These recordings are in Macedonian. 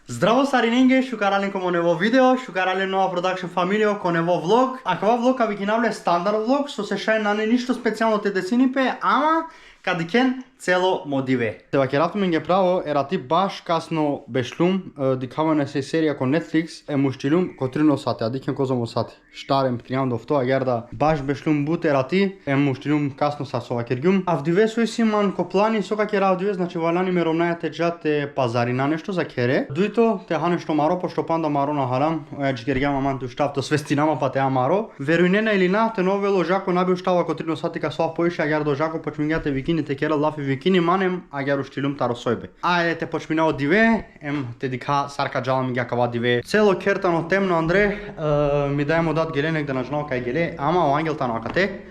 Здраво сарининге, шукарален кон нево видео, шукарален нова продакшн фамилија кон нево влог. А кова влог ви ги навле стандард влог, со се шај на не ништо специјално те десинипе, ама кадикен цело модиве. Тева ќе ратумен ге право, ерати баш касно бешлум, дикаване се серија кон Netflix, муштилум котрино сати, а дикен козомо сати. Штарем тријам до втоа герда, баш бешлум бут ерати, муштилум касно са сова кергјум. А вдиве со симан коплани со ка кера вдиве, значи валани ме ромнајате джате пазари на нешто за кере. Дуито те ха нешто маро, пошто панда маро на халам, оја джгергјам аман ту штав, то свестинама па те амаро. Верујнена или на, те новело жако набил штава котрино сати ка соа поише, а гердо жако почмингате викини те кера лафи викини манем, а геру штилум таро сојбе. Ајде те почминao диве, те дика сарка джалам ги акава диве. Цело кертано темно Андре, ми дајмо дат геленек да нажнал кај геле, ама о ангел тано акате.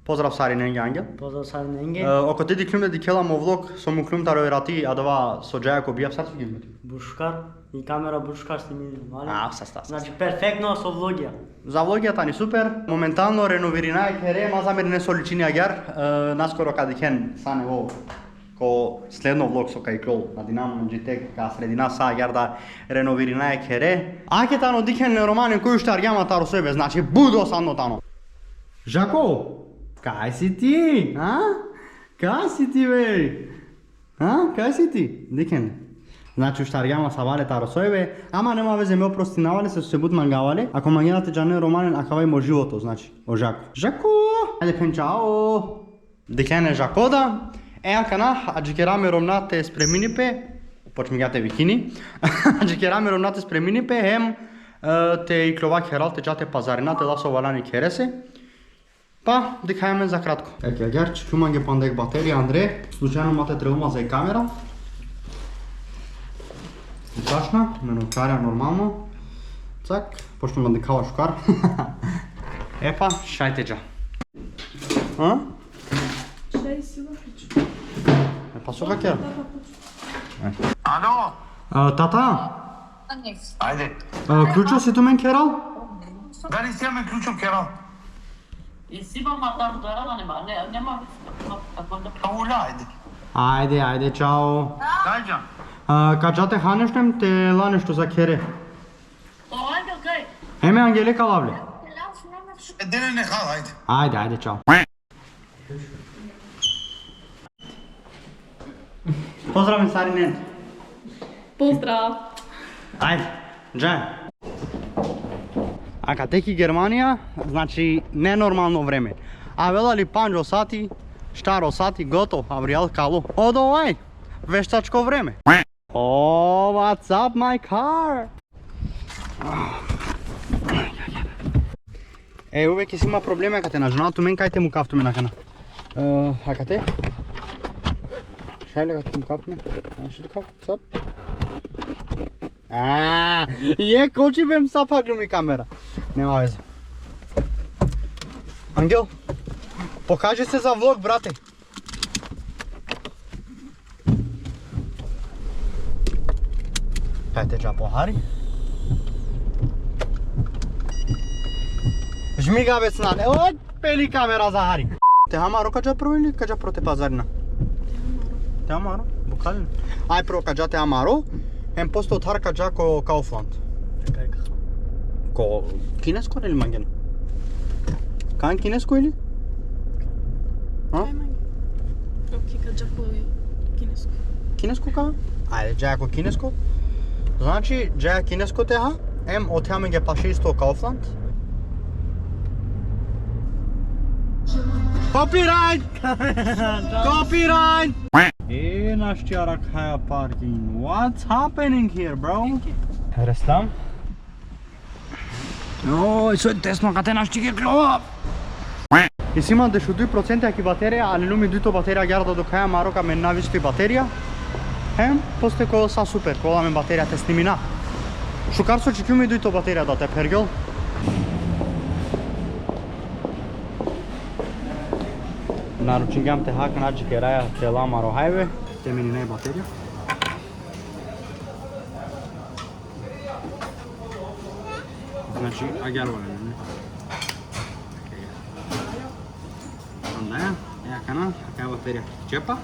Поздрав Сариненге ангел. Поздрав Сариненге. Око ти диклюм да дикела мо влог, со му клюм таро ерати, а дава со джаја ко бијав сарци ги вмети. Бушкар и камера бушкар сте ми мали. Саста. Значи перфектно со влогија. За влогијата ни супер. Моментално реновирина е кере, ма замери не со личини агар. Наскоро каде кен сане во ко следно влог со кај клол на Динамо GT ка средина са агар да реновирина е кере. Аке тано дикен романен кој што аргјама таро сојбе, значи будо сано тано. Жако, кај си ти? А? Кај си ти бе? А? Кај си ти? Дикен. Значи штаргјама са вале таро сојбе, ама нема везе ме опростинавале се бут мангавале. Ако мангенате джане романен акава има живото, значи, о Жако. Жако! Ајде пенчао! Дикен е Жако да. Кана, аджикераме ромнате спреминипе, почмигате викини. Аджикераме ромнате спреминипе, те и клова керал, те джате пазаринате ласо валани кересе. Па, дикајаме за кратко. Еке, агар, чуман ге пандек батерија, Андре. Случајно мате требума за и камера. Зашна, мене карја нормално. Цак, почнем да дикава шукар. Епа, шајте джа. А? Шај си лафич. Епа, со какера? Ало? Тата? Ајде. Клучо си ту мен керал? Дали си имаме клучом керал? Си имам матар дојава, нема како да... Ауля, ајде. Ајде, чао. Дајджа. Каджате ханештем те ла нешто за кере. О, ангел кај? Еме Ангеле калавле. Дене не хал, ајде. Ајде, чао. Поздравен Саринен. Поздрав. Ајде, джај. А катеки Германија, значи ненормално време. А велали панџо сати, штаро сати, готов, Авријал кало. Од овај, вештачко време. Oh, what's up my car? Увеќе си има проблеми кај те на женату мен, кај те му кафтуме на кана. А кај те? Шајле кај те му кафтуме? Што каф? Сап? Кочи бем сапа глуми камера. Нема везе. Ангел, покажи се за влог, брате. Кајте джа похари? Жмига бе снане, од пели камера за Хари. Те амаро каджа прво или каджа прво те пазарина? Те амаро, буквално. Ај прво каджа те амаро, после од Хар каджа ко Кауфланд. Ко кинеско или мангено? Кан кинеско или? Окей, каджа по кинеско. Кинеско ка? Ајде, джаја ко кинеско. Значи, джаја кинеско теха, отеаме ге паше исто Кауфланд. Copyright! Copyright! Нашчара каја паркинг. What's happening here, bro? Рестам? Ој, со тесно кате нашти ге клова. И си имам дешу 2% аки батерија, али луми дуито батерија герда до каја марока ме нависпи батерија. После која са супер, кола ме батерија те снимина. Шукар со чекјуми дуито батерија да те пергел. Наручингам те хак наджи кераја те ламаро хајве, те мени не батерија. Значи, агар вале, не? Андаја, кана, акаја батерија. Чепа,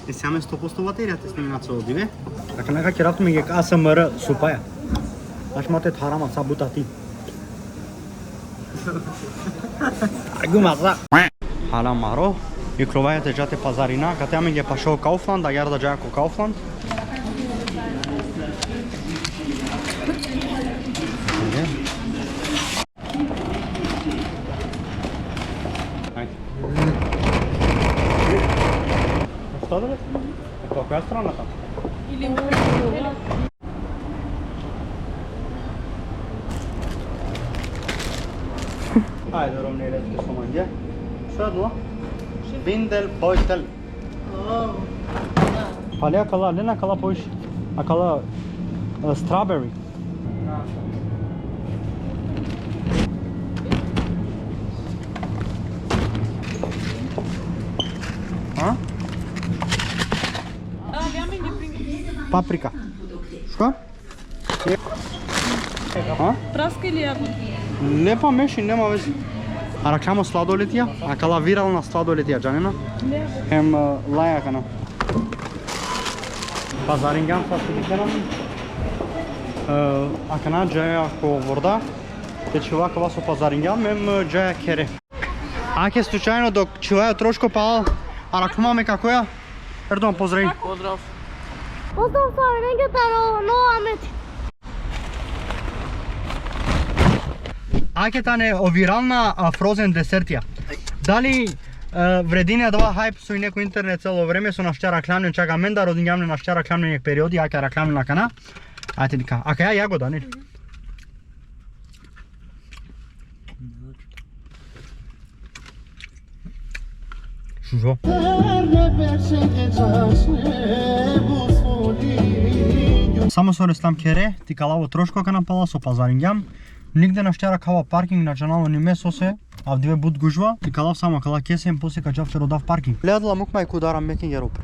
И сега ме 100% батеријата сними на цело диве. Така нека ќе рафтаме ги АСМР супаја. Аш мате тарама сабута ти. Агумаса. Hala maro. И кровајата џате пазарина, каде ами ги пашо Kaufland, да јарда џако Kaufland. Што да бе? По која страна там? Или Ајде, ровни редки со манѓе. Што е тоа? Виндел Бойтел. Пали акала, не акала поиш. Акала strawberry. А? Паприка. Што? А? Праска или јагод? Лепа меши, нема вези. А ракамо сладолетија, а кала вирална сладолетија, џанина? Не. Хем лајакана. Пазарингам са си дикенам. А кана џаја ко ворда, те чува кава со пазарингам, мем џаја кере. Аке случајно док чуваја трошко пал, а ракамаме како ја? Ердон, поздрави. Поздрав. Pozdrav sa Rengetaro, no Amet. Акетане овирална фрозен десертија. Дали вредине да хајп со и некој интернет цело време со нашта ракламни чака мен да родињамне нашта ракламни периоди, ака ракламни на кана. Ајте дика, ака ја јагода, нели? Шужо. Само со рестам кере, ти калаво трошко ка напала со пазарингјам. Нигде на штера кава паркинг на джанало ни месо се, а вдиве буд гужва, ти калав само кала кесем после каджавте родав паркинг. Ледла мук мај кударам мекингер опре.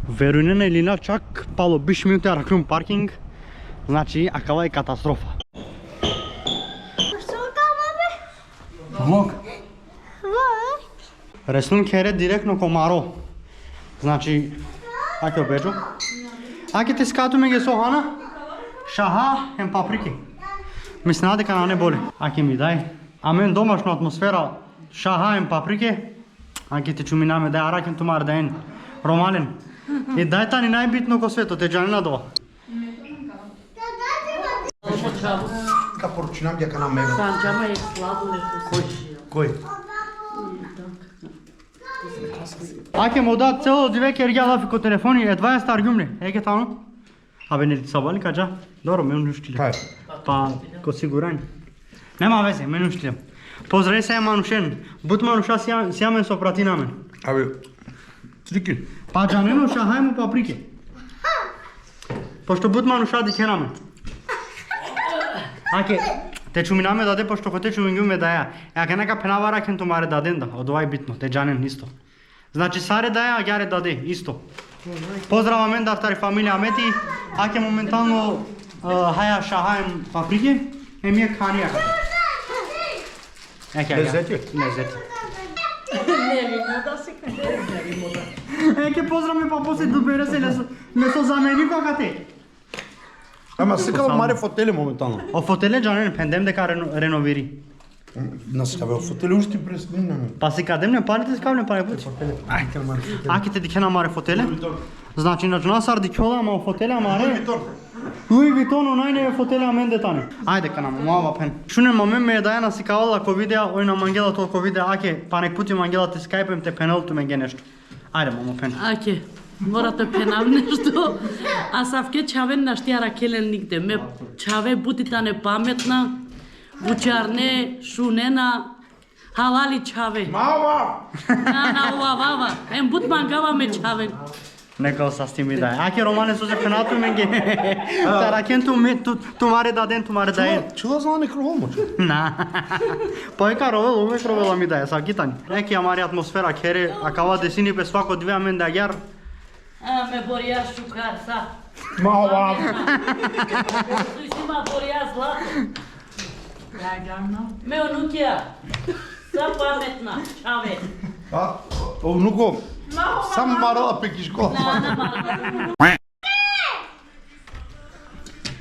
Верујне или на чак пало биш минути аракрум паркинг, значи акава е катастрофа. Што тама бе? Влог. Ва? Реслун кере директно ко Маро. Значи, аке обеджу. Аке ти скатуме ги со хана, шаха ем паприки. Мислена дека на не боли. Аке ми дај. А мен домашна атмосфера, шаха ем паприки. Аке ти чуминаме дај аракен тумар дајен. Ромален. И дај тани најбитно ко светот, е џанина дова. Ка поручинам дека на мега. Санџама е сладолет. Кој? Аке му да цело дивеќе ерѓа лафи ко телефони, е 20 аргумни. Еке тамо. Абе не ти сабали каджа? Добро, ме уништиле. Кај? Па, ко сигурање. Нема везе, ме уништиле. Поздрави се манушен. Бут мануша сјамен со пратинамен. Абе, трики. Па џанено шахајмо паприки. Пошто бут мануша дикенамен. Аке, те чуминаме даде, пошто ко те чумингуме даја. Аке нека пенавара кен тумаре даден да, од ова е битно, те џанен исто. Значи саре даја, а ѓаре даде, исто. Поздрава мен дафтари фамилија Амети, аке моментално хаја шахајм паприки, е ми е канија. Еке, Лезети? Лезети. Еке, поздрав ме па после добере се лесо замени кога те. Ама секава маре фотели моментално. О фотеле џанен пендем дека реновири. На секаве фотели уште преснимаме. Па си кадем не парите скавне пари пути. Ајде, маре фотели. Аки те дикена маре фотеле? Значи на джонасар дикола, ама фотеле маре. Витор. Луи Витон онај е фотеле амен детане. Ајде кана мама пен. Шуне маме ме даја на сикавала ко видеа, ој на Мангела толку видеа, аке па нек пути Мангела те скајпем те пенелту ме ге нешто. Ајде мама пен. Аке, морате пенав нешто. А савке чавен наштиара келен нигде. Ме чаве бутитане паметна, вучарне, шунена, халали чаве. Мава! На ова. Ем бут мангава ме чавен. Нека осасти ми дај. Аке Романе со се пенату ме ге. Таракен ту маре даден, ту маре дај. Чува за не кровол моч. На. Поека ровел, увек ровела ми дај, са гитани. Еки амари атмосфера кере, акава десини без свако две амен да јар. А, ме борија шукар, са. Мава! Сујсима борија злато. Ме онукија. Са паметна, чаве. А, внуко, Само Марела пекишко.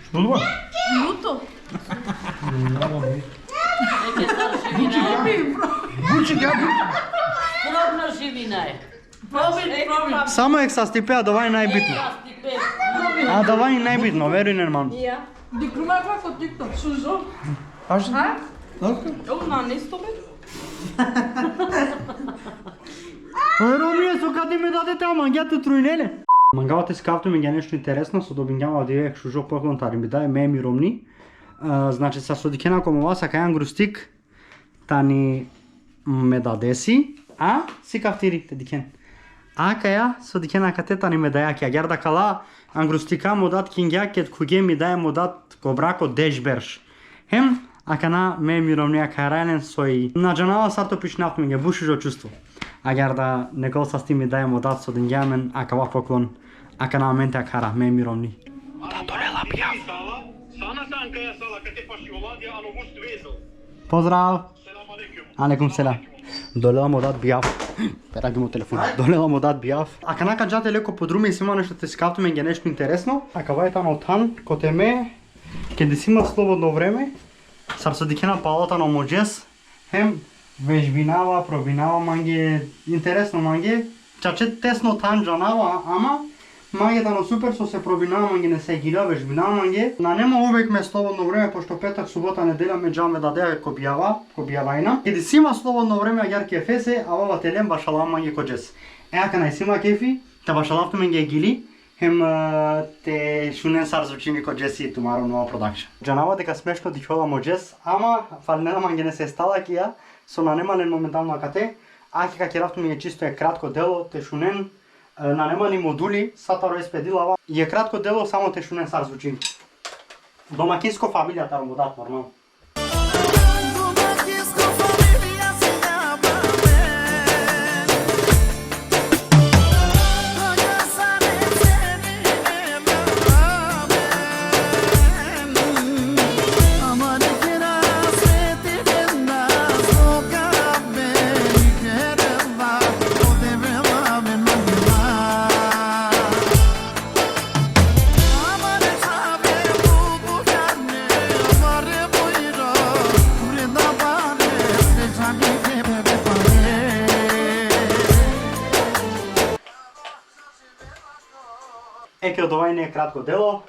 Што това? Луто. Бучик, ја Пробна живина е. Проби. Само екса стипеа, давај најбитно. А давај најбитно, веруј нормално. Диплома како TikTok, сузо. Аш? Ovo na nesto be. Ромија, со каде ми дадете, ама гјате трујнеле? Мангавате си кафто ми ги нешто интересно, со добингава дивек шужо поклонтари ми дај ме ми ромни. Значи са со дикена комова са кајан грустик, тани ме дадеси, а си кафтири те дикен. А каја со дикена катета ни ме даја ке агерда кала ангрустика модат кингја кет куге ми дај модат кобрако дешберш. Хем акана ме ми ромнија кајрајлен сој на джанава сарто пишнафт ми ге бушижо чувство. Агерда некол са сти ми дај модат со дингјамен акава поклон акана менте акара ме ми ромни. Поздрав! Алекум селам. Долела модат бијав. Пера ги му телефонот. Долела модат бијав. А канака джате леко подруми и сима нешто те скафтуме ге нешто интересно. А кавајта на отан, коте ме, ке да си има слободно време, сар со дикена палата на моџес, хем вежбинава, пробинава манге, интересно манге, чаче тесно тан джанава, ама манге дано супер со се пробинава манге не се гида, вежбинава манге. На нема увек ме слободно време, пошто петак, субота, неделя ме джамве даде кобјавајна. Ке да си има слободно време, агар ке фесе, а ова телем башалам манге коџес. Еака најсима кефи, та башалавто менге гили, хем те шунен сар звучини ко Джеси Тумаро нова продакшн. Джанава дека смешно дичола моџес, ама фалнена манге не се стала кија, со нанемален моментално акате, а ке какеравто ми е чисто е кратко дело, те шунен, нанемани модули, сатаро е спедилава, и е кратко дело, само те шунен сар звучини. Домакинско фамилија таро му дат нормално. Еке од овај не е кратко дело,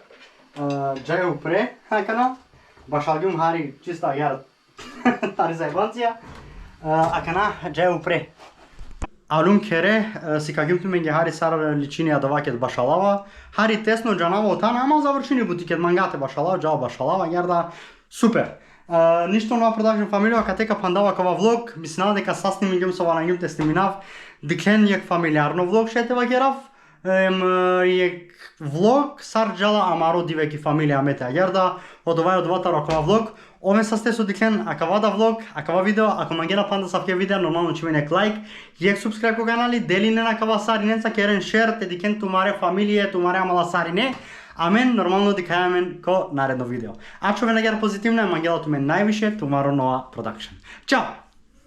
джај упре, акана, башалгјум хари чиста агар, тари зајбанција, акана джај упре. Алум кере, си кагјум туме ги хари сар личини адавакет башалава, хари тесно джанава отана, ама завршини бутикет мангате башалава, джао башалава, агерда супер. Ништо нова продажна фамилија, катека пандава кова влог, ми се нада дека саснимињум со ванањум те сниминав, дикен јек фамилиарно влог шетева герав, јек влог сар джала амаро дивеки фамилија мете агерда, од овај од ватар акова влог, овен са сте со диклен акавада влог, акава видео, ако мангена панда савке видео, нормално че нек лайк, јек субскрайб ко канали, дели не на кава сариненца, керен шер, те дикен тумаре фамилија, тумаре амала сарине, амен, нормално ди кајамен ко наредно видео. А чове нагер позитивно, мангелато ме највише, тумаро нова продакшн. Чао!